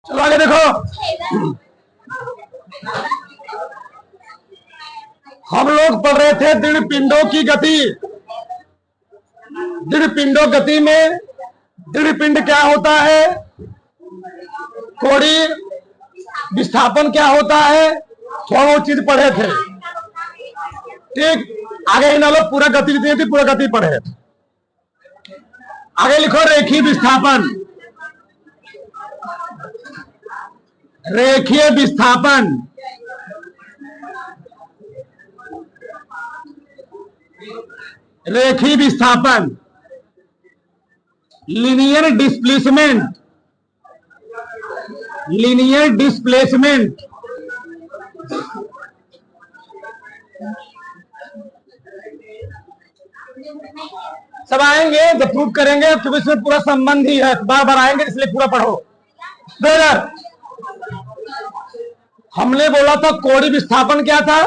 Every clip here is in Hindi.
चलो आगे देखो। हम लोग पढ़ रहे थे दृढ़ पिंडों की गति। दृढ़ पिंडों गति में दृढ़ पिंड क्या होता है, कोणीय विस्थापन क्या होता है, थोड़ा वो चीज पढ़े थे। ठीक, आगे इन लोग पूरा गति थी, पूरा गति पढ़े। आगे लिखो रेखीय विस्थापन। रेखीय विस्थापन रेखीय विस्थापन लीनियर डिस्प्लेसमेंट। लीनियर डिस्प्लेसमेंट सब आएंगे जब प्रूफ करेंगे, तो इसमें पूरा संबंध ही है, बार बार आएंगे इसलिए पूरा पढ़ो। हमने बोला था कोणीय विस्थापन क्या था,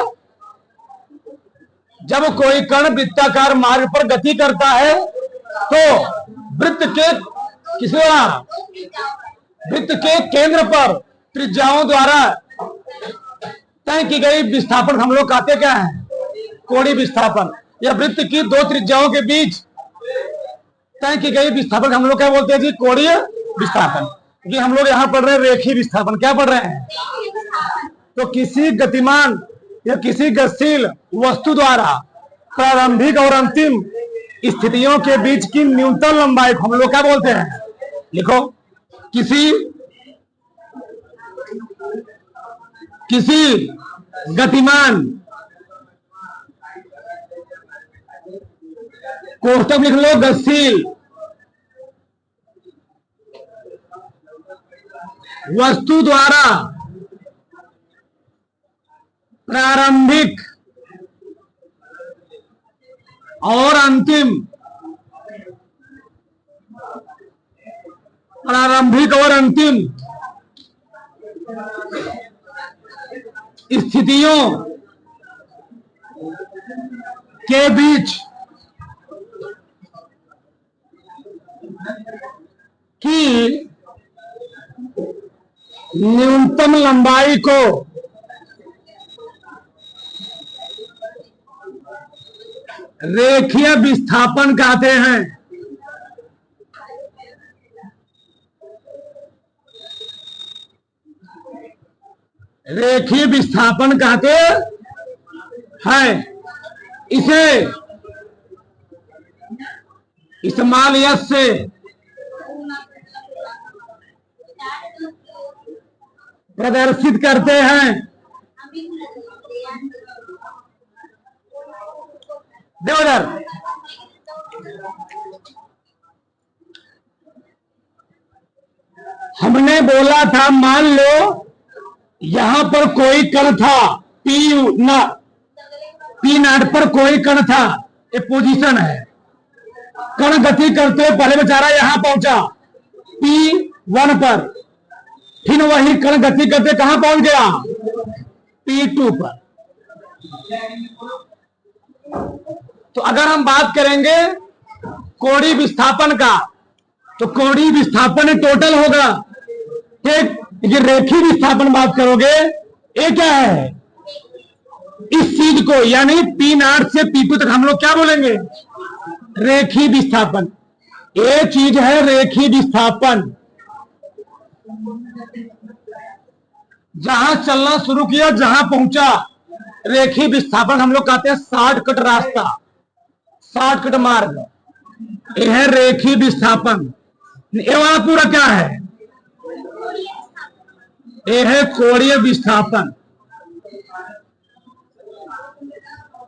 जब कोई कण वृत्ताकार मार्ग पर गति करता है तो वृत्त के वृत्त के केंद्र पर त्रिज्याओं द्वारा तय की गई विस्थापन हम लोग कहते क्या है, कोणीय विस्थापन। या वृत्त की दो त्रिज्याओं के बीच तय की गई विस्थापन हम लोग क्या बोलते हैं जी, कोणीय विस्थापन। क्योंकि हम लोग यहाँ पढ़ रहे हैं रेखीय विस्थापन। क्या पढ़ रहे हैं, तो किसी गतिमान या किसी गतिशील वस्तु द्वारा प्रारंभिक और अंतिम स्थितियों के बीच की न्यूनतम लंबाई को हम लोग क्या बोलते हैं, लिखो, किसी गतिमान, कोष्टक लिख लो, गतिशील वस्तु द्वारा प्रारंभिक और अंतिम स्थितियों के बीच की न्यूनतम लंबाई को रेखीय विस्थापन कहते हैं। रेखीय विस्थापन कहते हैं। इसे इस्तेमाल यस से प्रदर्शित करते हैं। देवदर, हमने बोला था, मान लो यहां पर कोई कण था, पी नॉट पर कोई कण था, ये पोजीशन है। कण गति करते पहले बेचारा यहां पहुंचा P1 पर, फिर वही कण गति करते कहां पहुंच गया, P2 पर। तो अगर हम बात करेंगे कोणीय विस्थापन का, तो कोणीय विस्थापन टोटल होगा, ठीक। ये रेखीय विस्थापन बात करोगे, ये क्या है, इस चीज को यानी P0 से P2 तक हम लोग क्या बोलेंगे, रेखीय विस्थापन। ये चीज है रेखीय विस्थापन। जहां चलना शुरू किया, जहां पहुंचा, रेखीय विस्थापन हम लोग कहते हैं शॉर्टकट रास्ता, शॉर्टकट मार्ग। यह है रेखीय विस्थापन। ये वाला पूरा क्या है, यह है कोणीय विस्थापन।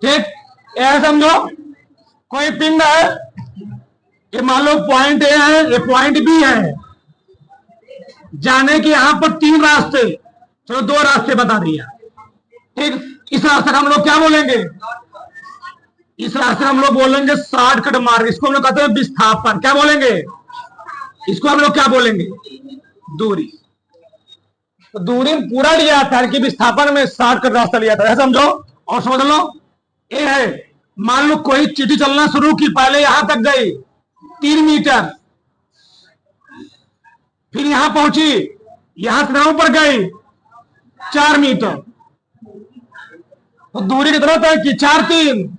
ठीक, यह समझो, कोई पिंड है, ये मान लो पॉइंट ए है, ये पॉइंट बी है। जाने के यहां पर 3 रास्ते, चलो 2 रास्ते बता दिया, ठीक। इस रास्ते का हम लोग क्या बोलेंगे, इस रास्ते हम लोग बोलेंगे शॉर्टकट मार्ग। इसको हम लोग कहते हैं विस्थापन। क्या बोलेंगे, इसको हम लोग क्या बोलेंगे, दूरी। तो दूरी पूरा लिया था कि विस्थापन में शॉर्टकट रास्ता लिया था, समझो और समझ लो। ये है, मान लो कोई चीटी चलना शुरू की, पहले यहां तक गई 3 मीटर, फिर यहां पहुंची यहां कितना ऊपर गई 4 मीटर, तो दूरी कितना तय की 4 3।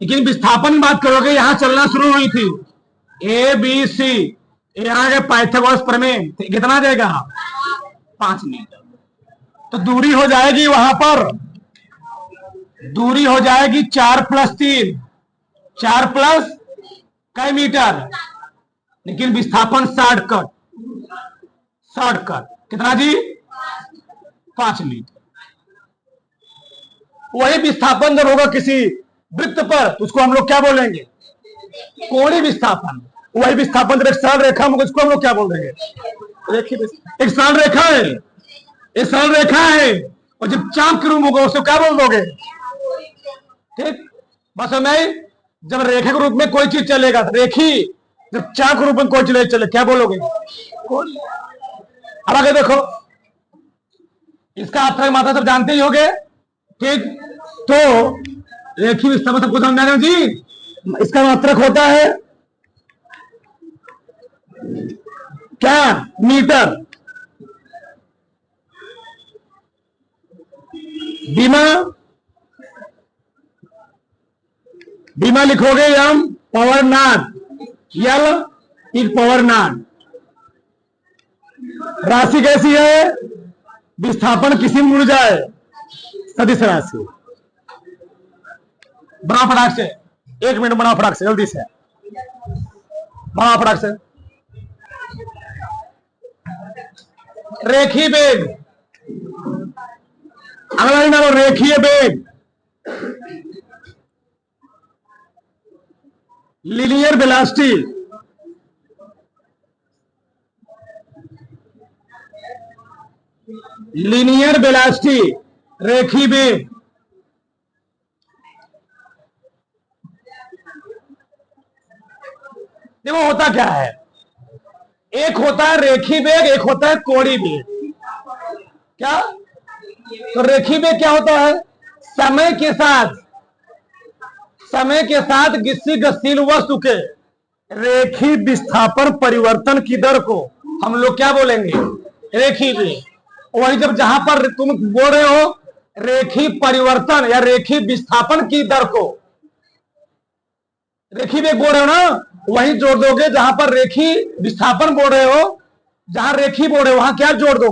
लेकिन विस्थापन की बात करोगे, यहां चलना शुरू हुई थी ए बी सी, यहां के पाइथागोरस प्रमेय कितना देगा 5 मीटर। तो दूरी हो जाएगी वहां पर, दूरी हो जाएगी 4 + 3, 4 प्लस कई मीटर, लेकिन विस्थापन शॉर्टकट कितना जी 5 मीटर। वही विस्थापन जब होगा किसी वृत्त पर तो उसको हम लोग क्या बोलेंगे कोणीय विस्थापन। वही विस्थापन जब एक सरल रेखा में उसको हम लोग क्या बोल देंगे एक सरल रेखा है, एक सरल रेखा है, और जब चाप के रूप होगा उसको क्या बोल दोगे ठीक। बस मैं जब रेखा के रूप में कोई चीज चलेगा तो रेखी, जब चाप के रूप में कोई चले क्या बोलोगे कोणीय। अब आगे देखो, इसका अर्थ मात्रा सब जानते ही होंगे ठीक। तो रेखीय विस्थापन सबको समझ में जी, इसका मात्रक होता है क्या मीटर। बीमा लिखोगे हम पावर नॉट यल एक पावर नॉट। राशि कैसी है विस्थापन किसी में उड़ जाए सदिश राशि। बड़ा फटाक से 1 मिनट, बड़ा फटाक से जल्दी से, बड़ा फटाक से। रेखीय वेग, अगला लाइन डालो रेखीय वेग, लीनियर वेलोसिटी, लीनियर वेलोसिटी रेखीय वेग। देखो होता क्या है, एक होता है रेखीय वेग, एक होता है कोणीय वेग। क्या तो रेखीय वेग क्या होता है समय के साथ किसी गतिशील वस्तु के रेखीय विस्थापन परिवर्तन की दर को हम लोग क्या बोलेंगे रेखीय वेग। वही जब जहां पर तुम बोल रहे हो रेखीय परिवर्तन या रेखीय विस्थापन की दर को रेखीय वेग बोल रहे हो ना, वही जोड़ दोगे जहां पर रेखीय विस्थापन बोल रहे हो, जहां रेखीय बोल रहे हो वहां क्या जोड़ दो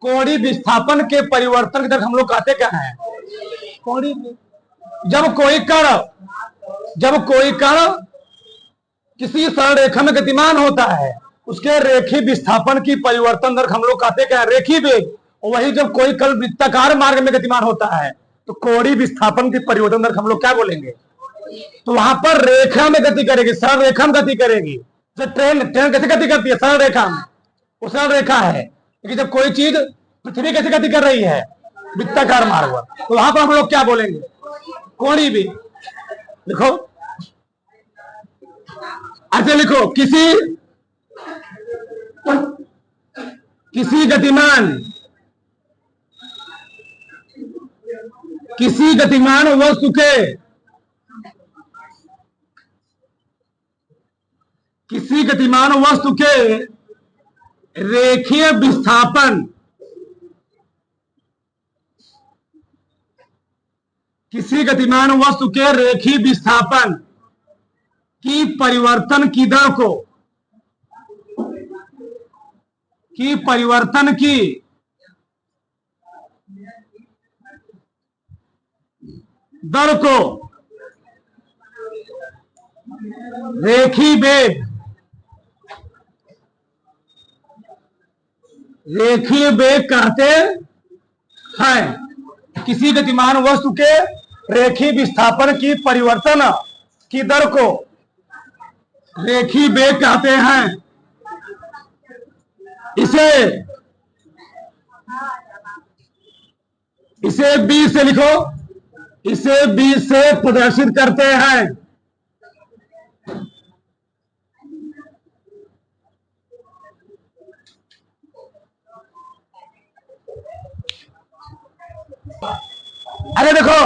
कोणीय विस्थापन के परिवर्तन की दर हम लोग कहते क्या है कोणीय। जब कोई कण किसी सरल रेखा में गतिमान होता है उसके रेखीय विस्थापन की परिवर्तन दर हम लोग कहते क्या है रेखीय वेग। वही जब कोई कण वृत्ताकार मार्ग में गतिमान होता है तो कोणीय विस्थापन की परिवर्तन दर हम लोग क्या बोलेंगे। तो वहां पर रेखा में गति करेगी, सरल रेखा में गति करेगी। तो ट्रेन कैसे गति करती है सरल रेखा में, वो सरल रेखा है। लेकिन जब कोई चीज पृथ्वी कैसे गति कर रही है वृत्ताकार मार्ग पर, तो वहां पर हम लोग क्या बोलेंगे कोणीय वेग। लिखो ऐसे लिखो, किसी गतिमान वस्तु के रेखीय विस्थापन की परिवर्तन की दर को रेखीय वेग कहते हैं। किसी गतिमान वस्तु के रेखीय विस्थापन की परिवर्तन की दर को रेखीय वेग कहते हैं। इसे बी से लिखो, इसे बी से प्रदर्शित करते हैं। अरे देखो,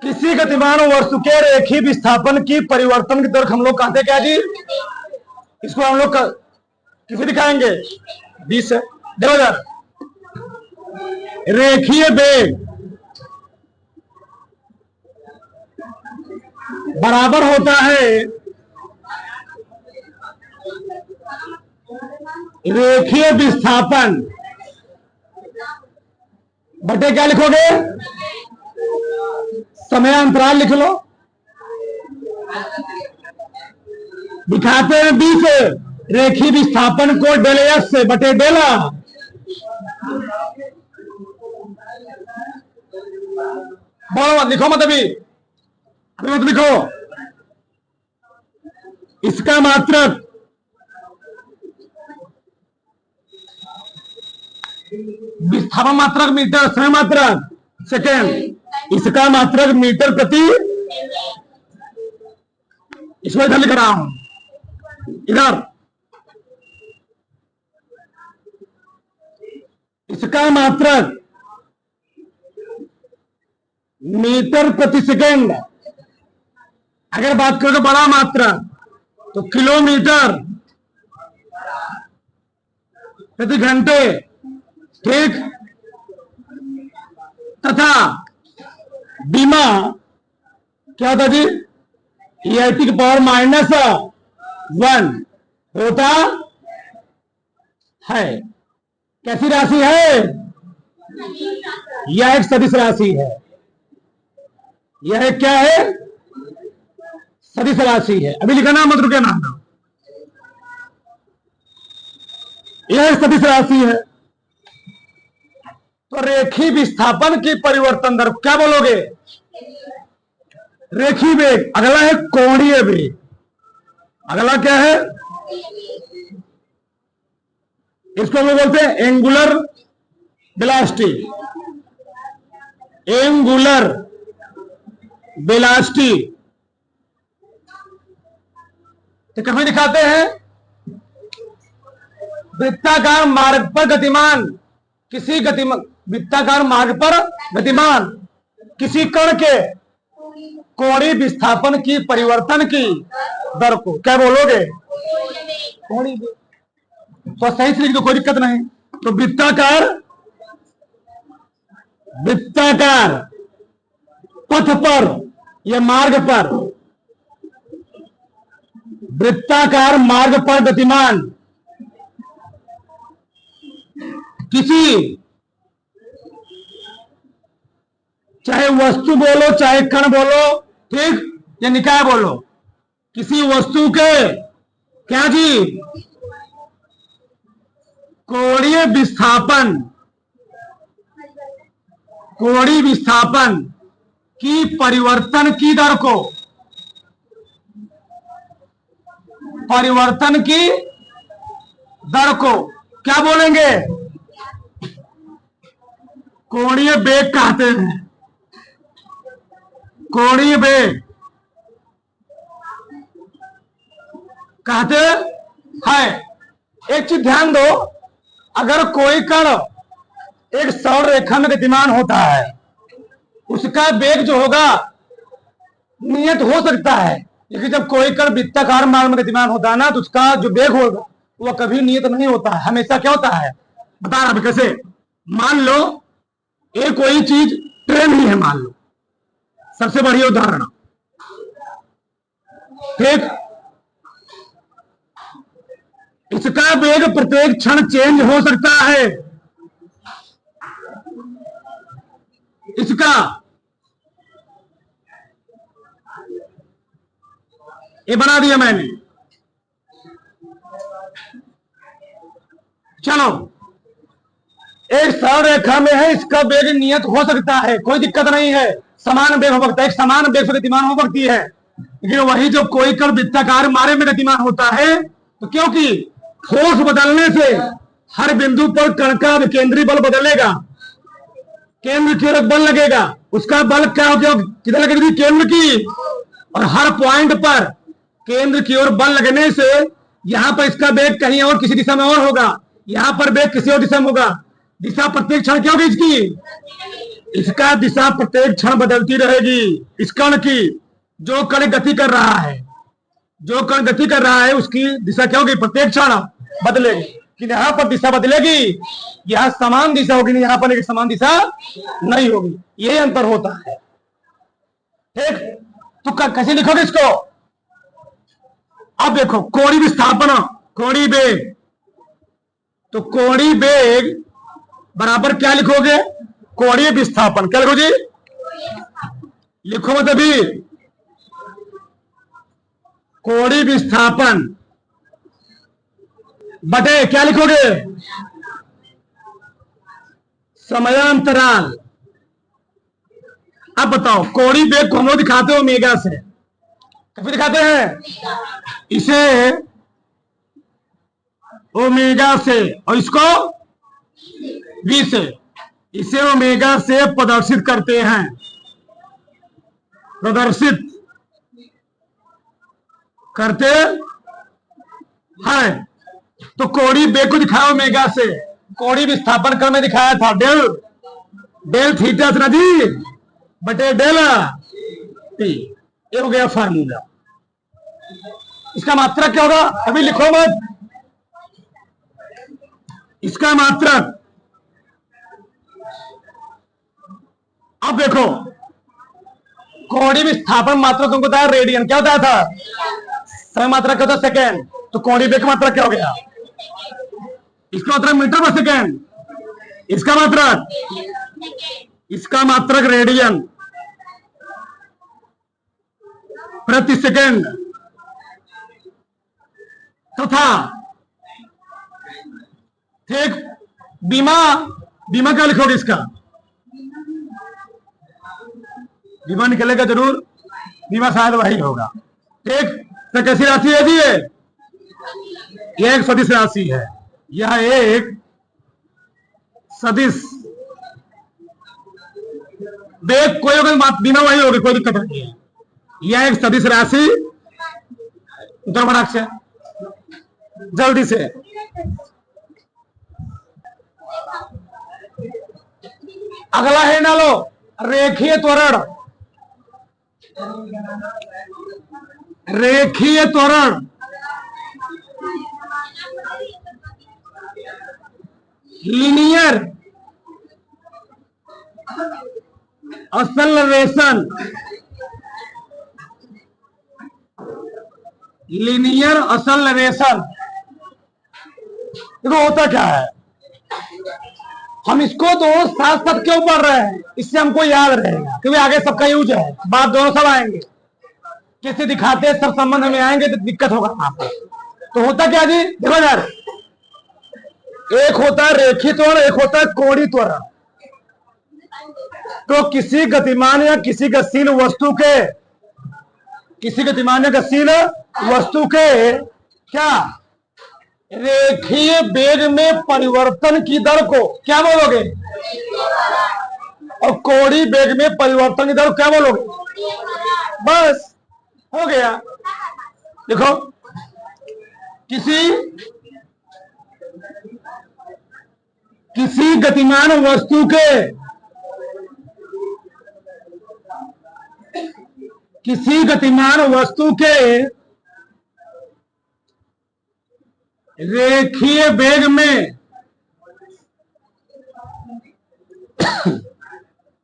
किसी गतिमान वस्तु के रेखीय विस्थापन की परिवर्तन की दर हम लोग कहते क्या जी इसको हम लोग किसे दिखाएंगे? 20 से। देखो यार, रेखीय वेग बराबर होता है रेखीय विस्थापन बटे क्या लिखोगे? समय अंतराल लिख लो। दिखाते हैं 20 रेखीय विस्थापन को डेल एस से बटे डेला। बोलो मत, लिखो मत अभी मत लिखो। इसका मात्रक विस्थापन मात्रक मीटर, समय मात्रक सेकेंड, इसका मात्रक मीटर प्रति, इसमें इधर लिख रहा हूं, इधर इसका मात्रक मीटर प्रति सेकेंड। अगर बात करो तो बड़ा मात्रक तो किलोमीटर प्रति घंटे, ठीक। तथा बीमा क्या होता जी? E/t की पावर -1 होता है। कैसी राशि है? यह एक सदिश राशि है। यह क्या है? सदिश राशि है। अभी लिखना मत, रुके ना। यह सदिश राशि है। तो रेखीय विस्थापन की परिवर्तन दर क्या बोलोगे? रेखीय वेग। अगला है कोणीय वेग। अगला क्या है? इसको हम बोलते हैं एंगुलर वेलोसिटी। एंगुलर वेलोसिटी तो कभी दिखाते हैं? वृत्ताकार मार्ग पर गतिमान किसी वृत्ताकार मार्ग पर गतिमान किसी कण के कोणीय विस्थापन की परिवर्तन की दर को क्या बोलोगे? कोणीय। तो सही से लिख दो, कोई दिक्कत नहीं। तो वृत्ताकार पथ पर या मार्ग पर, वृत्ताकार मार्ग पर गतिमान किसी, चाहे वस्तु बोलो चाहे कण बोलो, ठीक, या निकाय बोलो, किसी वस्तु के क्या जी? कोणीय विस्थापन की परिवर्तन की दर को, परिवर्तन की दर को क्या बोलेंगे? कोणीय वेग कहते हैं। कोणीय वेग कहते हैं। एक चीज ध्यान दो, अगर कोई कण एक सौर रेखा में गतिमान होता है, उसका वेग जो होगा नियत हो सकता है, लेकिन जब कोई कण वृत्ताकार मार्ग में गतिमान होता है ना, तो उसका जो वेग होगा वह कभी नियत नहीं होता है। हमेशा क्या होता है बता रहा हूं कैसे। मान लो ये कोई चीज ट्रेन ही है, मान लो, सबसे बढ़िया उदाहरण, ठीक। इसका वेग प्रत्येक क्षण चेंज हो सकता है। इसका ये बना दिया मैंने। चलो, एक सरल रेखा में है, इसका वेग नियत हो सकता है, कोई दिक्कत नहीं है, समान वेग हो सकता है, एक समान वेग से गतिमान हो सकती है। लेकिन वही जब कोई कण वृत्ताकार मार्ग में गतिमान होता है, तो क्योंकि फोर्स बदलने से हर बिंदु पर कण का विकेंद्रीय बल बदलेगा, केंद्र की ओर बल लगेगा, उसका बल क्या हो गया? किधर लगेगी? केंद्र की। और हर पॉइंट पर केंद्र की ओर बल लगने से यहां पर इसका वेग कहीं और किसी दिशा में और होगा, यहां पर वेग किसी और दिशा में होगा। दिशा प्रत्येक क्षण क्या होगी इसकी? इसका दिशा प्रत्येक क्षण बदलती रहेगी। इस कण की, जो कण गति कर रहा है, जो कण गति कर रहा है उसकी दिशा क्या होगी, प्रत्येक क्षण बदलेगी। कि यहां पर दिशा बदलेगी, यहां समान दिशा होगी, यहां पर एक समान दिशा नहीं होगी। यही अंतर होता है। ठीक, तो कैसे लिखोगे इसको? अब देखो, कोणीय विस्थापन, कोणीय वेग, तो कोणीय वेग बराबर क्या लिखोगे, कोणीय विस्थापन। क्या लिखो जी, लिखो मत अभी, कोणीय विस्थापन बटे क्या लिखोगे, समयांतराल। अब बताओ, कोणीय वेग को हम लोग दिखाते हो ओमेगा से, कैसे दिखाते हैं, इसे ओमेगा से, और इसको वी से, इसे ओमेगा से प्रदर्शित करते हैं, प्रदर्शित करते हैं। तो कोणीय वेग को दिखाया ओमेगा से, कोणीय विस्थापन क्रम में दिखाया था डेल, डेल थीटा ना जी बटे डेल टी। ये हो गया फार्मूला। इसका मात्रक क्या होगा, अभी लिखो मत, इसका मात्रक। अब देखो, कोणीय विस्थापन मात्रक तुमको बताया रेडियन, क्या बताया था, समय मात्रक क्या होता है, सेकेंड। तो कोणीय वेग का मात्रक क्या हो गया, इसका मात्रक मीटर पर सेकेंड, इसका मात्रक रेडियन प्रति सेकेंड, तथा ठीक बीमा, बीमा क्या लिखोगे इसका, बीमा निकलेगा जरूर, बीमा शायद वही होगा। ठीक, तो कैसी राशि है जी, यह एक सदिश राशि है, यह एक सदिश वेग, कोई होगा बीमा वही होगी, कोई दिक्कत नहीं है। यह एक सदिश राशि, उधर बड़ा से जल्दी से, अगला है ना लो, रेखीय त्वरण। रेखीय त्वरण लीनियर एक्सेलरेशन, लीनियर एक्सेलरेशन। देखो होता क्या है, हम इसको तो साथ साथ क्यों पढ़ रहे हैं, इससे हमको याद रहेगा, क्योंकि आगे सबका यूज है, बात दोनों सब आएंगे, किसी दिखाते सब संबंध में आएंगे तो दिक्कत होगा आपको। तो होता क्या जी, देखो यार, एक होता है रेखीय त्वरण, एक होता है कोणीय त्वरण। तो किसी गतिमान या किसी गतिशील वस्तु के, किसी गतिमान या गतिशील वस्तु के क्या रेखीय वेग में परिवर्तन की दर को क्या बोलोगे, और कोणीय वेग में परिवर्तन की दर क्या बोलोगे, बस हो गया। देखो, किसी गतिमान वस्तु के, किसी गतिमान वस्तु के रेखीय वेग में,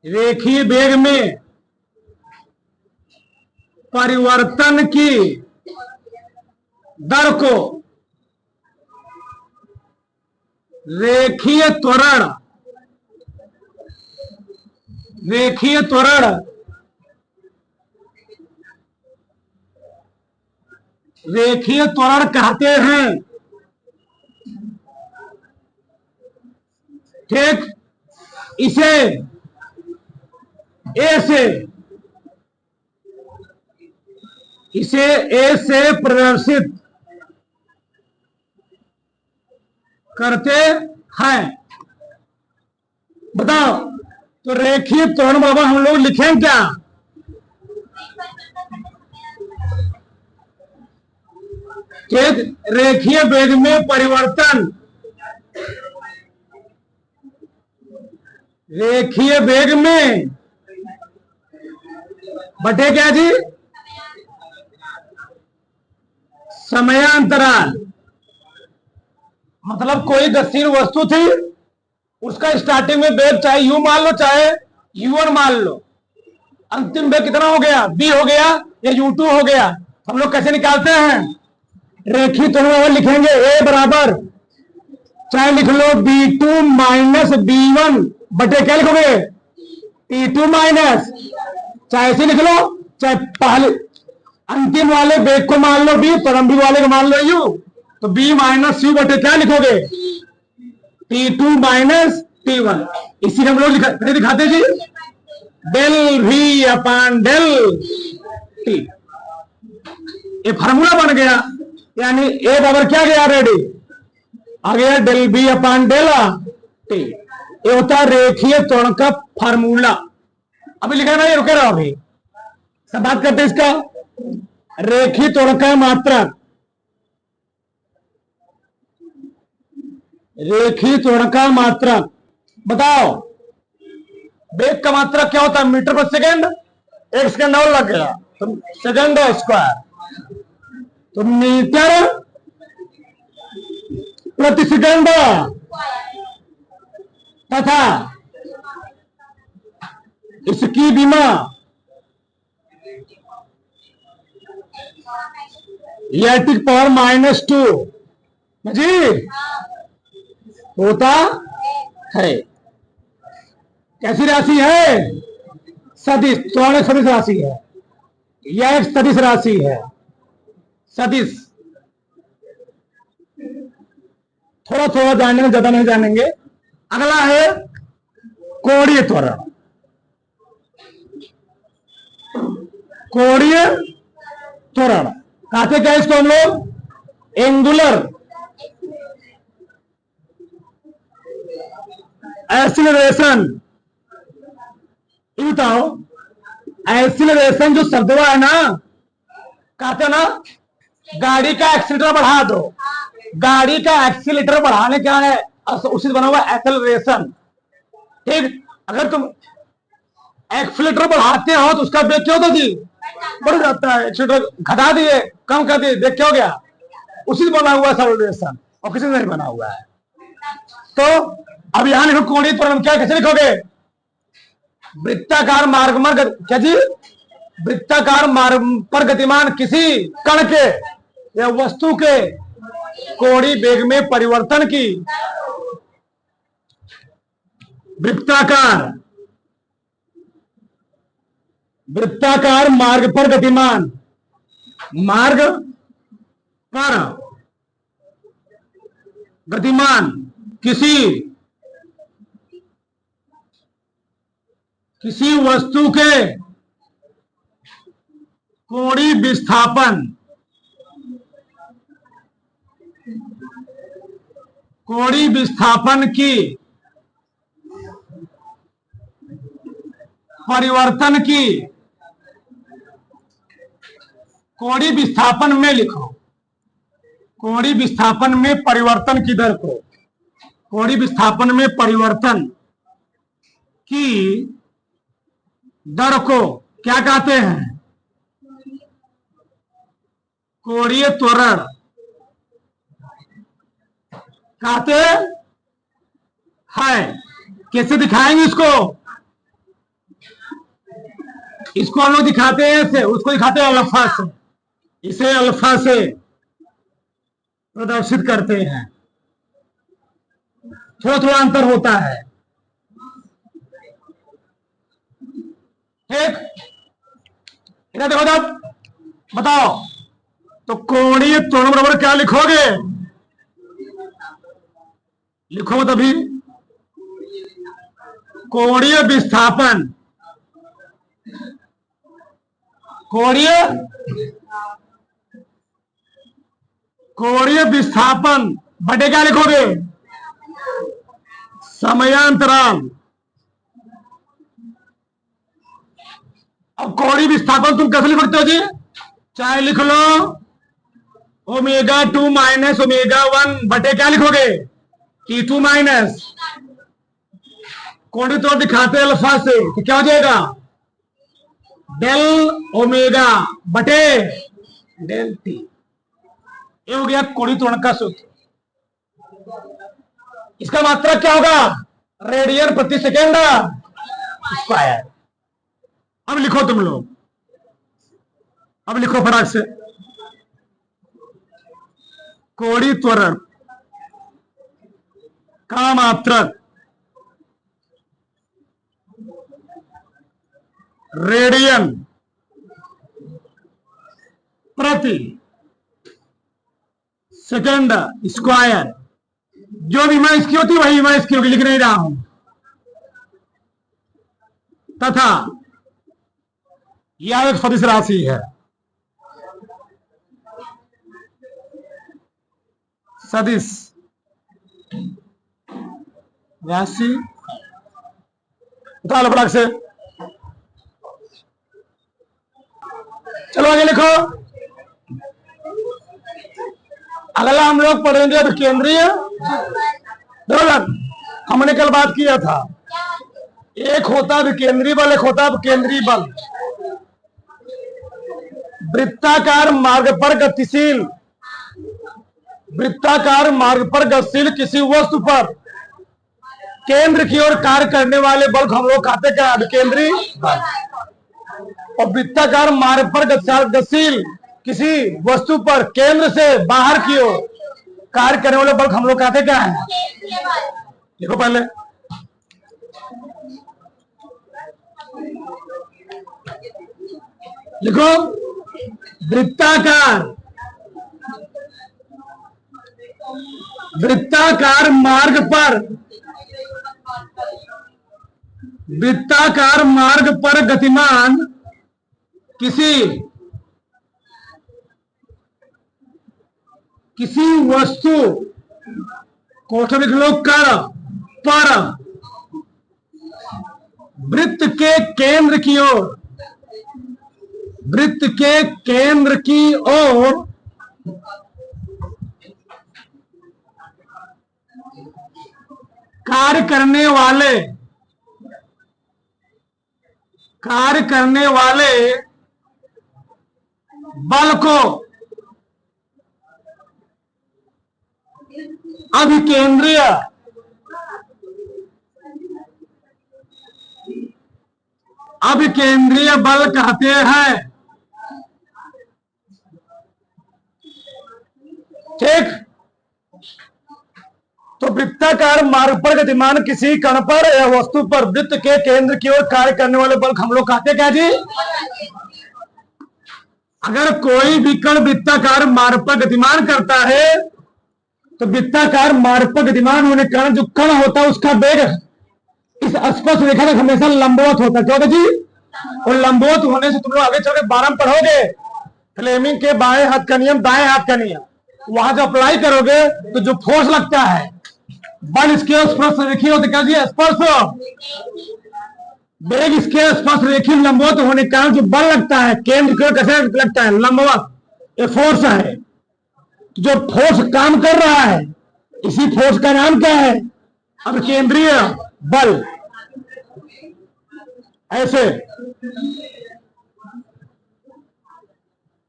रेखीय वेग में परिवर्तन की दर को रेखीय त्वरण, रेखीय त्वरण, रेखीय त्वरण कहते हैं। ठीक, इसे ए से प्रदर्शित करते हैं। बताओ, तो रेखीय त्वरण बाबा हम लोग लिखें क्या, रेखीय वेग में परिवर्तन, रेखीय वेग में बटे क्या जी, समयांतराल मतलब कोई गतिशील वस्तु थी, उसका स्टार्टिंग में वेग चाहे u मान लो चाहे u1 मान लो, अंतिम वेग कितना हो गया b हो गया या u2 हो गया। हम लोग कैसे निकालते हैं, रेखीय त्वरण में लिखेंगे a बराबर, चाहे लिख लो b2 माइनस b1 बटे क्या लिखोगे t2 माइनस, चाहे ऐसे लिख लो चाहे पहले अंतिम वाले वेग को मान लो b, प्रारंभिक वाले को मान लो u, तो b माइनस u बटे क्या लिखोगे t2 माइनस t1। इसी हम लोग दिखाते जी, del v upon del t, ये फार्मूला बन गया, यानी a बराबर क्या गया रेडी आ गया डेल v अपान डेल t। ये होता है रेखीय त्वरण का फार्मूला। अभी लिखा नहीं, रुके रहो, अभी सब बात करते इसका। रेखीय त्वरण का मात्रक, रेखीय त्वरण का मात्रक बताओ, वेग का मात्रक क्या होता है मीटर पर सेकेंड, एक सेकेंड और लग गया तो सेकेंड स्क्वायर, तो मीटर प्रति सेकेंड तथा इसकी विमा इलेक्ट्रिक पावर -2 जी होता है। कैसी राशि है, सदिश, त्वरण सदिश राशि है, यह एक सदिश राशि है, सदिश। थोड़ा थोड़ा जानेंगे, ज्यादा नहीं जानेंगे। अगला है कोणीय त्वरण। कोणीय त्वरण कहते क्या इसको हम लोग, एंगुलर एक्सीलरेशन। ये बताओ एक्सीलरेशन जो शब्द है ना, कहते ना गाड़ी का एक्सीलरेटर बढ़ा दो, गाड़ी का एक्सीलरेटर बढ़ाने क्या है उसी बना हुआ एक्सेलरेशन। ठीक, अगर तुम एक्सीलरेटर बढ़ाते हो तो उसका वेग क्या होता जी बढ़ जाता है, एक्सीलरेटर घटा दिए कम कर दिए वेग क्या हो गया, उसी से बना हुआ एक्सेलरेशन और किसी से नहीं बना हुआ है। तो अब यहां लिखो कोणीय त्वरण, क्या कैसे लिखोगे, वृत्ताकार मार्ग पर क्या जी, वृत्ताकार मार्ग पर गतिमान किसी कण के या वस्तु के कोणीय वेग में परिवर्तन की, वृत्ताकार वृत्ताकार मार्ग पर गतिमान, मार्ग पर गतिमान किसी वस्तु के कोणीय विस्थापन, कोणीय विस्थापन की परिवर्तन की, कोणीय विस्थापन में लिखो, कोणीय विस्थापन में परिवर्तन की दर को, कोणीय विस्थापन में परिवर्तन की दर को क्या कहते हैं, कोणीय त्वरण कहते हैं। कैसे दिखाएंगे इसको, इसको हम लोग दिखाते हैं ऐसे, उसको दिखाते हैं अल्फा से, इसे अल्फा से प्रदर्शित करते हैं, थोड़ा थोड़ा अंतर होता है। ठीक, इधर देखो जब बताओ, तो कोणीय त्वरण बराबर क्या लिखोगे, लिखो तभी, कोणीय विस्थापन, कोणीय विस्थापन बटे क्या लिखोगे, समयांतराल। अब कोणीय विस्थापन तुम कैसे लिख सकते हो जी, चाहे लिख लो ओमेगा 2 माइनस ओमेगा 1 बटे क्या लिखोगे T2 माइनस, कोणीय त्वरण दिखाते हैं अल्फा से, तो क्या हो जाएगा डेल ओमेगा बटे डेल टी। ये हो गया कोड़ी त्वरण का सूत्र। इसका मात्रा क्या होगा? रेडियन प्रति सेकेंड स्क्वायर। अब लिखो तुम लोग, अब लिखो फटाक से। कोड़ी त्वरण का मात्रक रेडियन प्रति सेकेंड स्क्वायर। जो भी मैं इसकी होती वही मैं इसकी होगी, लिख नहीं रहा हूं। तथा यह एक सदिश राशि है, सदिश राशि। उतार लो फटाक से। चलो आगे लिखो। अगला हम लोग पढ़ेंगे अभिकेंद्रीय दोलन। हमने कल बात किया था, एक होता विकेंद्रीय बल, एक होता अपकेंद्रीय बल। वृत्ताकार मार्ग पर गतिशील, वृत्ताकार मार्ग पर गतिशील किसी वस्तु पर केंद्र की ओर कार्य करने वाले बल को हम लोग कहते क्या? अभिकेंद्रीय बल। और वृत्ताकार मार्ग पर गतिशील किसी वस्तु पर केंद्र से बाहर की ओर कार्य करने वाले बल को हम लोग कहते क्या है? देखो पहले, लिखो वृत्ताकार, वृत्ताकार मार्ग पर, वृत्ताकार मार्ग पर गतिमान किसी वस्तु को लिख लो कर पर वृत्त के केंद्र की ओर, वृत्त के केंद्र की ओर कार्य करने वाले बल को अभिकेंद्रीय बल कहते हैं। ठीक, तो वृत्ताकार मार्ग पर गतिमान किसी कण पर या वस्तु पर वृत्त के केंद्र की ओर कार्य करने वाले बल हम लोग कहते क्या जी? अगर कोई भी कण वृत्ताकार मार्ग पर गतिमान करता है तो वृत्ताकार मार्ग पर गतिमान होने के कारण जो कण होता है उसका वेग इस स्पर्श रेखा तक हमेशा लंबवत होता है। क्या होता जी? और लंबवत होने से तुम लोग आगे चल के 12 में पढ़ोगे, फ्लेमिंग के बाएं हाथ का नियम, दाएं हाथ का नियम। वहां जो अप्लाई करोगे तो जो फोर्स लगता है बल इसके स्पर्श रेखीय होते क्या जी? स्पर्श। वेग इसके स्पर्श रेखीय लंबवत होने के कारण जो बल लगता है केंद्र की ओर कैसे लगता है? लंबवत। ये फोर्स है। जो फोर्स काम कर रहा है, इसी फोर्स का नाम क्या है? अभिकेंद्रीय बल। ऐसे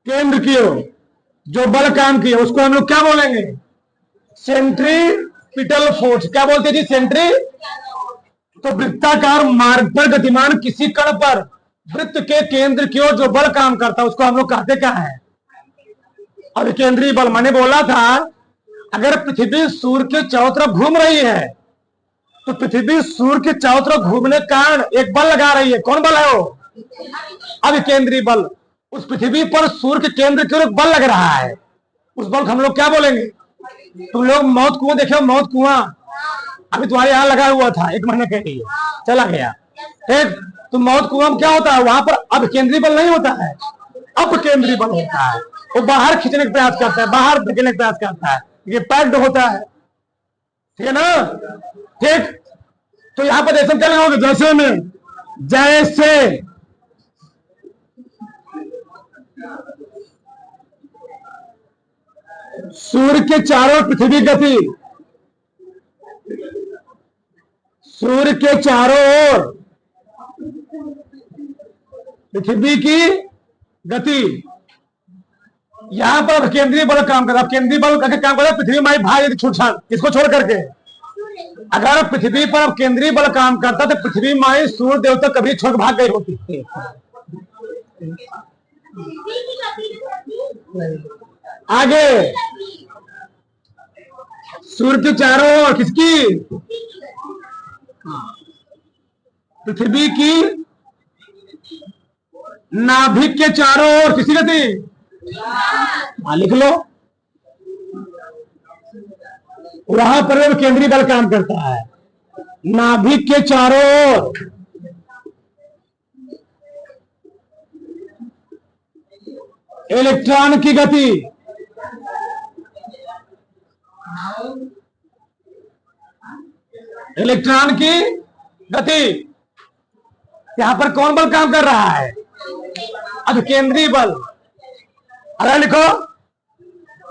केंद्र की ओर जो बल काम किया उसको हम लोग क्या बोलेंगे? Centripetal force. क्या बोलते हैं जी? सेंट्री। तो वृत्ताकार मार्ग पर गतिमान किसी कण पर वृत्त के केंद्र की ओर जो बल काम करता है उसको हम लोग कहते क्या है? अभिकेंद्रीय बल। मैंने बोला था अगर पृथ्वी सूर्य के चारों तरफ घूम रही है तो पृथ्वी सूर्य के चारों तरफ घूमने के कारण एक बल लगा रही है। कौन बल है वो? अभिकेंद्रीय बल। उस पृथ्वी पर सूर्य के केंद्र की ओर एक बल लग रहा है, उस बल को हम लोग क्या बोलेंगे? तुम लोग मौत कुआं देखे हो? मौत कुआं अभी तुम्हारे यहाँ लगा हुआ था, 1 महीने के लिए चला गया। ठीक, तो मौत कुआं में क्या होता है? वहां पर अभिकेंद्रीय बल नहीं होता है, अपकेंद्रीय बल होता है। वो बाहर खींचने का प्रयास करता है, बाहर धकेलने का प्रयास करता है, ये पैक्ड होता है। ठीक है ना? ठीक, तो यहां पर जैसे क्या लगाओगे? जैसे में, जैसे सूर्य के चारों पृथ्वी गति, सूर्य के चारों ओर पृथ्वी की गति यहाँ पर केंद्रीय बल काम कर रहा है। केंद्रीय बल करके काम कर रहा है पृथ्वी माई भाई यदि छूट इसको छोड़ करके। अगर पृथ्वी पर अब केंद्रीय बल काम करता तो पृथ्वी माई सूर्य देवता कभी छोड़ भाग गई होती। आगे सूर्य के चारों ओर किसकी? पृथ्वी की नाभिक के चारों ओर किसी गति? लिख लो। वहां पर केंद्रीय बल काम करता है। नाभिक के चारों ओर इलेक्ट्रॉन की गति। इलेक्ट्रॉन की गति। यहां पर कौन बल काम कर रहा है? अब केंद्रीय बल। अरे लिखो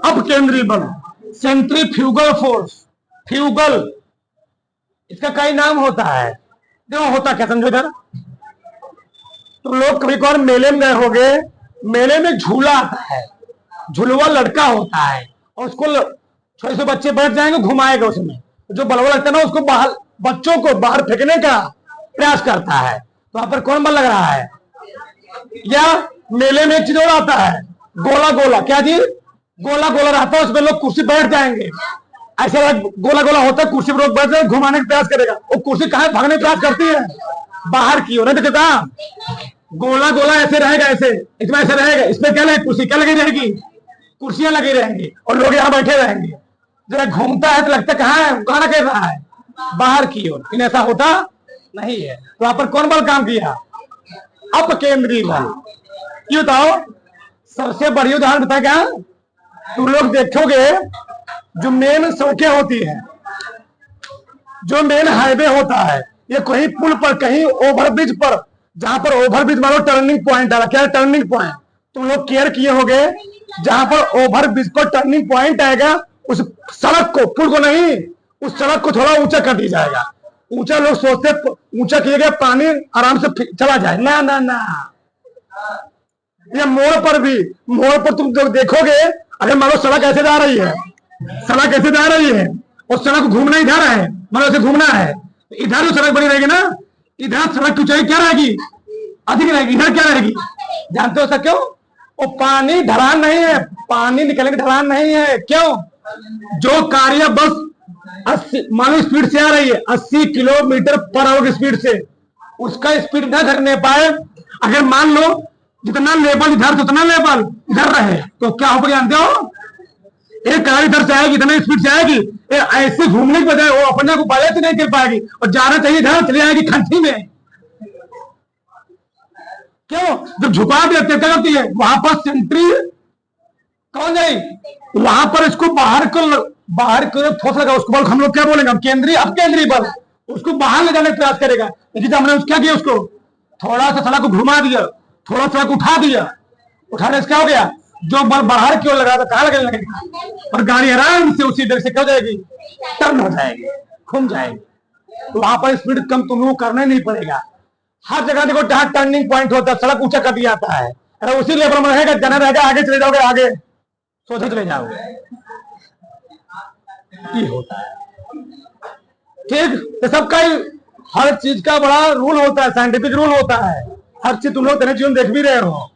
अब केंद्रीय बल, सेंट्रीफ्यूगल फोर्स। फ्यूगल इसका कई नाम होता है। क्यों होता क्या समझो इधर। तो लोग कभी कभार मेले में गए होंगे, मेले में झूला आता है, झुलवा लड़का होता है और उसको छोटे से बच्चे बैठ जाएंगे, घुमाएगा उसमें। जो बलवा लगता है ना उसको बाहर, बच्चों को बाहर फेंकने का प्रयास करता है। तो वहां पर कौन बल लग रहा है? या मेले में एक चीज और आता है, गोला गोला। क्या जी? गोला गोला रहता है, उसमें लोग कुर्सी बैठ जाएंगे। ऐसा गोला गोला होता है, कुर्सी पर लोग बैठ जाए, घुमाने का प्रयास करेगा। वो कुर्सी कहाँ भागने का प्रयास करती है? बाहर की ओर। देखा गोला गोला ऐसे रहेगा, ऐसे इसमें ऐसे रहेगा। इसमें क्या लगे? कुर्सी क्या लगी रहेगी? कुर्सियां लगी रहेंगी और लोग यहाँ बैठे रहेंगे। जरा घूमता है तो लगता कहाँ है? कहाँ कर रहा है? बाहर की ओर। लेकिन ऐसा होता नहीं है। तो वहां पर कौन बल काम किया? अपकेंद्रीय बल। ये बताओ सबसे बड़ी उदाहरण बता क्या? तुम लोग देखोगे जो मेन सड़कें होती है, जो मेन हाईवे होता है, ये कहीं पुल पर, कहीं ओवरब्रिज पर, जहां पर ओवरब्रिज मानो टर्निंग पॉइंट आएगा। क्या टर्निंग पॉइंट? तुम लोग केयर किए होंगे, जहां पर ओवरब्रिज पर टर्निंग पॉइंट आएगा, उस सड़क को, पुल को नहीं, उस सड़क को थोड़ा ऊंचा कर दिया जाएगा। ऊंचा लोग सोचते ऊंचा किया गया पानी आराम से चला जाए। ना ना ना, ये मोड़ पर भी, मोड़ पर तुम जो देखोगे, अगर मान लो सड़क ऐसे जा रही है, सड़क ऐसे जा रही है और सड़क घूमना इधर है, मान लो ऐसे घूमना है, इधर जो सड़क बनी रहेगी ना, इधर सड़क की ऊंचाई क्या रहेगी? अधिक रहेगी। इधर क्या रहेगी? जानते हो सर क्यों? वो पानी ढलान नहीं है, पानी निकलने की ढलान नहीं है। क्यों? जो कार्य बस 80 मानो स्पीड से आ रही है, 80 किलोमीटर पर आवर की स्पीड से, उसका स्पीड न धरने पाए, अगर मान लो जितना लेवल इधर से उतना लेवल इधर रहे, तो क्या होगा जानते हो? एक कार इधर से आएगी, इतना स्पीड से आएगी, ऐसे घूमने की बजाय वो अपने को बैलेंस नहीं कर पाएगी और जाना चाहिए इधर, चली आएगी खंठी में। क्यों? जब झुका देते क्या करती है? वहां पर सेंट्री कौन जाएगी? वहां पर इसको बाहर को ठोस लगा, उसको बल हम लोग क्या बोलेंगे? केंद्रीय, अब केंद्रीय बल उसको बाहर ले जाने का प्रयास करेगा। लेकिन हमने क्या किया? उसको थोड़ा सा सड़क को घुमा दिया, थोड़ा सा उठा दिया। उठाने से क्या हो गया? जो बल बाहर की ओर लगा था कहां लगने लगेगा? और गाड़ी आराम से उसी डर से क्या हो जाएगी? टर्न हो जाएगी, घूम जाएगी। तो वहां पर स्पीड कम तुम लोग करना ही नहीं पड़ेगा। हर जगह देखो जहां टर्निंग पॉइंट होता है, सड़क ऊंचा कर दिया जाता है। अरे उसी लेवल में रहेगा, जाना रहेगा, आगे चले जाओगे, आगे सोचे चले जाओगे। ये होता है ठीक। तो सबका हर चीज का बड़ा रूल होता है, साइंटिफिक रूल होता है। हर चीज तुम लोग दैनिक जीवन देख भी रहे हो,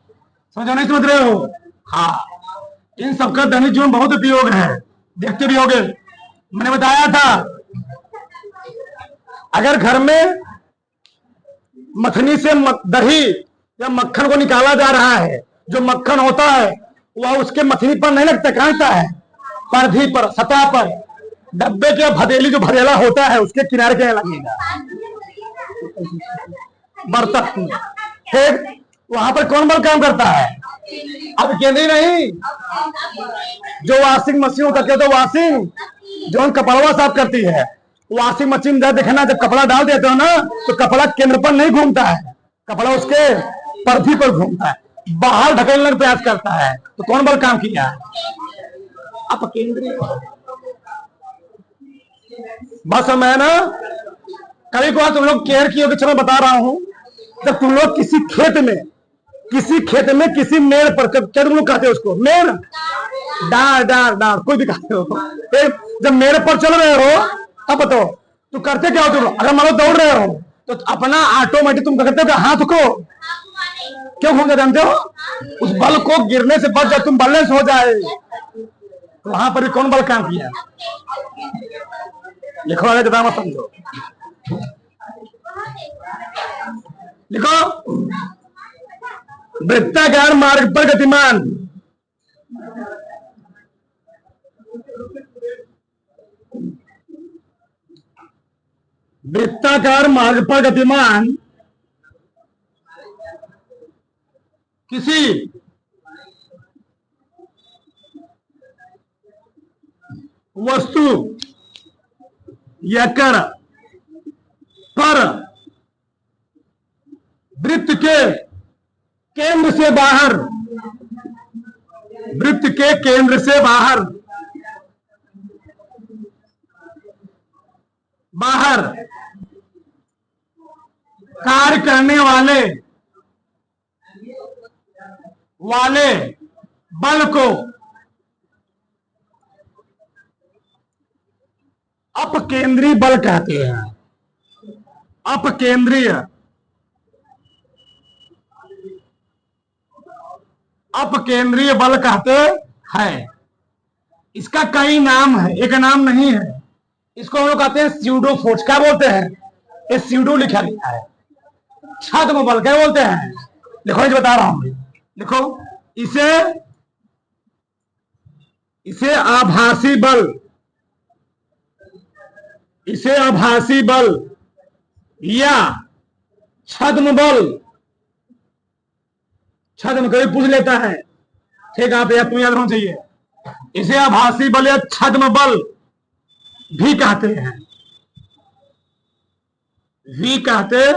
समझो नहीं समझ रहे हो? हाँ, इन सबका दैनिक जीवन बहुत उपयोग है, देखते भी होगे। मैंने बताया था अगर घर में मखनी से दही या मक्खन को निकाला जा रहा है, जो मक्खन होता है वह उसके मथनी पर नहीं लगता, कहां लगता है? परधी पर, सतह पर। डब्बे के भदेली जो भरेला होता है उसके किनारे के लगेगा, बर्तन। फिर वहां पर कौन बल काम करता है? अब केंद्रीय नहीं, जो वॉशिंग मशीन होता है, तो वॉशिंग जो कपड़ा साफ करती है, वॉशिंग मशीन देखना, जब कपड़ा डाल देते हो ना, तो कपड़ा केंद्र पर नहीं घूमता है, कपड़ा उसके परधी पर घूमता है, बाहर ढकेलने का प्रयास करता है। तो कौन बल काम किया? अब केंद्रीय। बस मैं ना कभी कभार तुम लोग केयर किए, चलो बता रहा हूं, जब तुम लोग किसी खेत में किसी खेत में किसी मेड़ पर, क्या तुम लोग कहते हो उसको? मेड़, डार डार डार, कोई भी कहते हो। जब मेड़ पर चल रहे हो तब बताओ तो करते क्या हो तुम? अगर मान लो दौड़ रहे हो तो अपना ऑटोमेटिक तुम करते हो कि हाथ को क्यों घूम जाते जानते हो? उस बल को गिरने से बच जाए, तुम बैलेंस हो जाए। तो वहां पर भी कौन बल काम किया? लिखो, आगे ज्यादा मत समझो। लिखो, वृत्ताकार मार्ग पर गतिमान, वृत्ताकार मार्ग पर गतिमान किसी वस्तु या कण पर वृत्त के केंद्र से बाहर, वृत्त के केंद्र से बाहर बाहर कार्य करने वाले बल को अपकेंद्रीय बल कहते हैं। अपकेंद्रीय बल कहते हैं। इसका कई नाम है, एक नाम नहीं है। इसको हम लोग कहते हैं स्यूडो फोर्स। क्या बोलते हैं? ये स्यूडो लिखा गया है। छद्म बल क्या बोलते हैं? देखो, ये बता रहा हूं। देखो, इसे आभासी बल, इसे आभासी बल या छद्म बल, छद्म कभी पूछ लेता है, ठीक है? आप तुम्हें याद होना चाहिए। इसे आभासी बल या छद्म बल भी कहते हैं, भी कहते।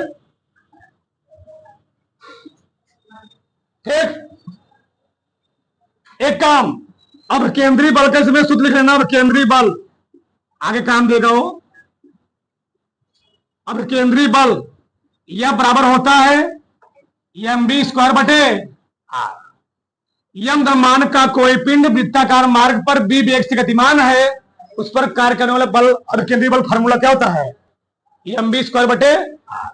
ठीक, एक काम, अब केंद्रीय बल का इसमें सूत्र लिख लेना। अब केंद्रीय बल आगे काम देगा वो। अब केंद्रीय बल यह बराबर होता है mv स्क्वायर बटे r। यम द्रव्यमान का कोई पिंड वृत्ताकार मार्ग पर b वेग से गतिमान है, उस पर कार्य करने वाला बल और केंद्रीय बल फॉर्मूला क्या होता है? mv स्क्वायर बटे r।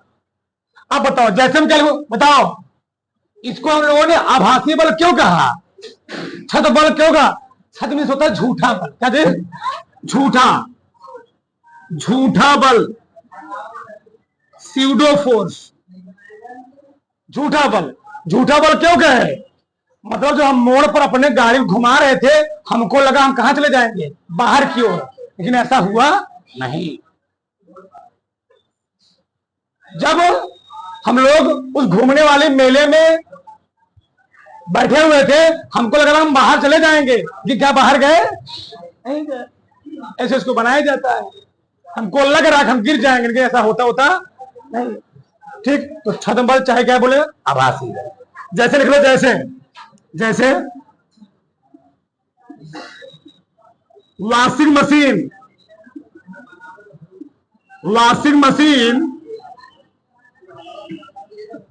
अब बताओ, जैसे हम क्या बताओ, इसको हम लोगों ने आभासी बल क्यों कहा? छद बल क्यों कहा? छद में होता है झूठा बल। क्या दे? झूठा बल, स्यूडो फोर्स, झूठा बल। झूठा बल क्यों कहे? मतलब जो हम मोड़ पर अपने गाड़ी घुमा रहे थे, हमको लगा हम कहां चले जाएंगे? बाहर की ओर, लेकिन ऐसा हुआ नहीं। जब हम लोग उस घूमने वाले मेले में बैठे हुए थे, हमको लगा हम बाहर चले जाएंगे, कि क्या बाहर गए? नहीं गए। ऐसे इसको बनाया जाता है। हमको लग रहा है हम गिर जाएंगे, लेकिन ऐसा होता नहीं। ठीक, तो छद्म बल चाहे क्या बोले? आभासी बल। जैसे लिख लो, जैसे वॉशिंग मशीन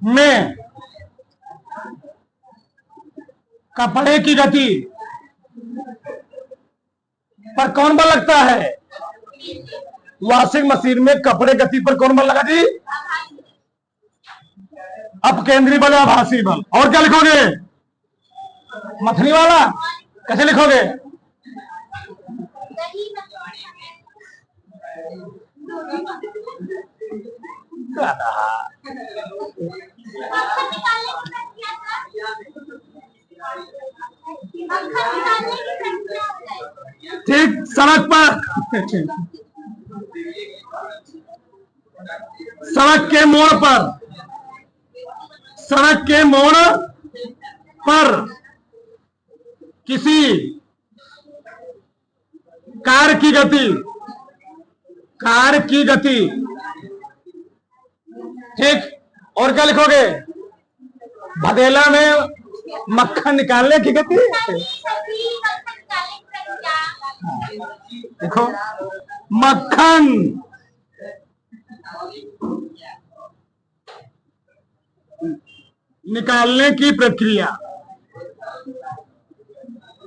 में कपड़े की गति पर कौन बल लगता है? वॉशिंग मशीन में कपड़े गति पर कौन बल लगा जी? अपकेंद्रीय बल, आभासी बल। और क्या लिखोगे? मथनी वाला कैसे लिखोगे? ठीक, सड़क पर, सड़क के मोड़ पर किसी कार की गति, ठीक। और क्या लिखोगे? भदेला में मक्खन निकालने की गति। देखो, मक्खन, निकालने की प्रक्रिया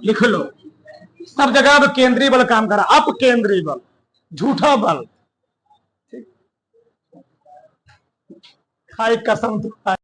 लिख लो। सब जगह अब केंद्रीय बल काम कर रहा, अप केंद्रीय बल, झूठा बल। खाई कसम तो खाई।